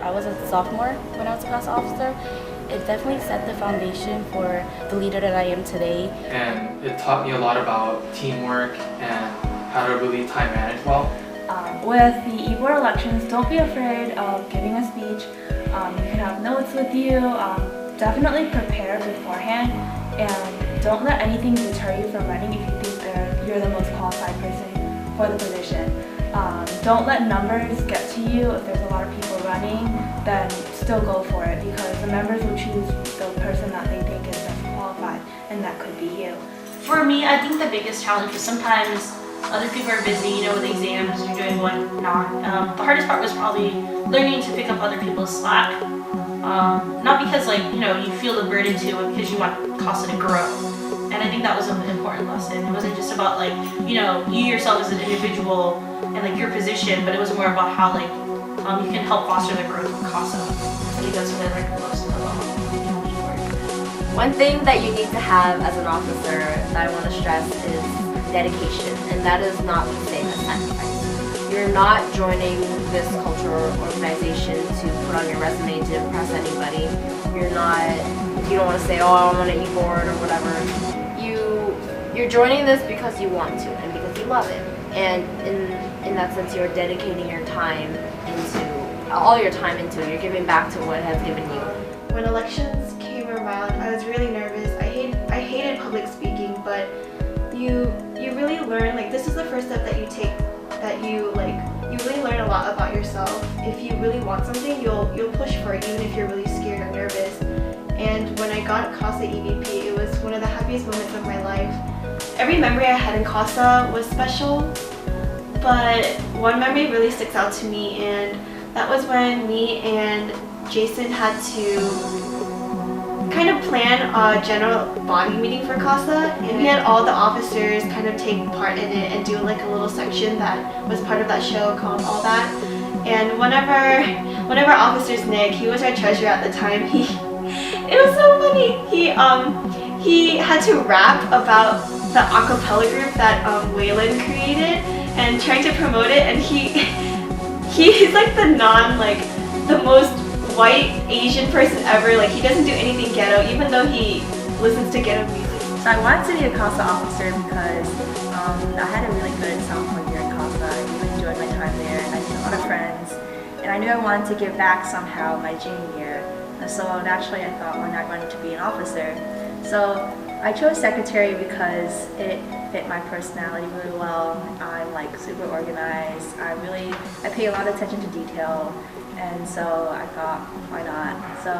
I was a sophomore when I was a CASA officer. It definitely set the foundation for the leader that I am today. And it taught me a lot about teamwork and how to really time manage well. With the e-board elections, don't be afraid of giving a speech. You can have notes with you. Definitely prepare beforehand, and don't let anything deter you from running if you think that you're the most qualified person for the position. Don't let numbers get to you. If there's a lot of people running, then still go for it, because the members will choose the person that they think is best qualified, and that could be you. For me, I think the biggest challenge was sometimes other people are busy, with exams or doing whatnot. The hardest part was probably learning to pick up other people's slack. Not because you feel the burden to, but because you want CASA to grow. And I think that was an important lesson. It wasn't just about you yourself as an individual and your position, but it was more about how you can help foster the growth of CASA. I think that's what I like most about e-board. One thing that you need to have as an officer that I want to stress is dedication, and that is not the same as sacrifice. You're not joining this cultural organization to put on your resume to impress anybody. You don't want to say, oh, I want to e-board or whatever. You're joining this because you want to and because you love it. And in that sense, you're dedicating your time all your time into it. You're giving back to what it has given you. When elections came around, I was really nervous. I hated public speaking, but you really learn, this is the first step that you take, that you really learn a lot about yourself. If you really want something, you'll push for it, even if you're really scared or nervous. And when I got CASA EVP, it was one of the happiest moments of my life. Every memory I had in CASA was special, but one memory really sticks out to me, and that was when me and Jason had to kind of plan a general body meeting for CASA, and we had all the officers kind of take part in it and do a little section that was part of that show called All That. And one of our officers, Nick, he was our treasurer at the time. It was so funny. He had to rap about the acapella group that Waylon created and trying to promote it, and he's the most white Asian person ever. He doesn't do anything ghetto, even though he listens to ghetto music. So I wanted to be a CASA officer because I had a really good sophomore year in CASA. I really enjoyed my time there, and I made a lot of friends. And I knew I wanted to give back somehow my junior year. And so naturally I thought, why not going to be an officer? So I chose secretary because it fit my personality really well. I'm super organized. I pay a lot of attention to detail. And so I thought, why not? So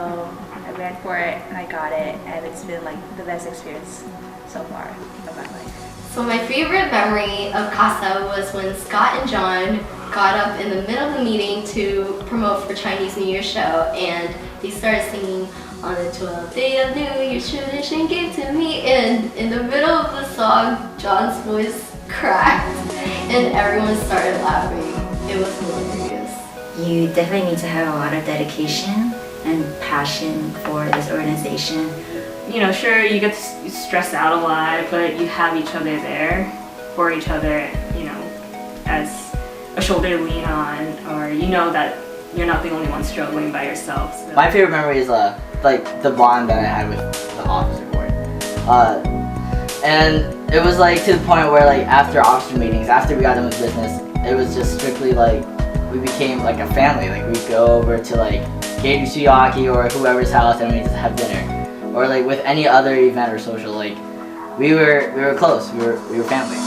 I ran for it and I got it, and it's been the best experience so far of my life. So my favorite memory of CASA was when Scott and John got up in the middle of the meeting to promote for Chinese New Year show, and they started singing on the 12th day of New Year tradition gave to me, and in the middle of the song, John's voice cracked and everyone started laughing. It was hilarious. You definitely need to have a lot of dedication and passion for this organization. Sure, you get stressed out a lot, but you have each other there for each other, as a shoulder to lean on, or that you're not the only one struggling by yourself. So. My favorite memory is the bond that I had with the officer board. And it was to the point where after officer meetings, after we got done with business, it was just strictly we became a family. We'd go over to Gage Suyaki or whoever's house, and we'd just have dinner. Or with any other event or social, we were close. We were family.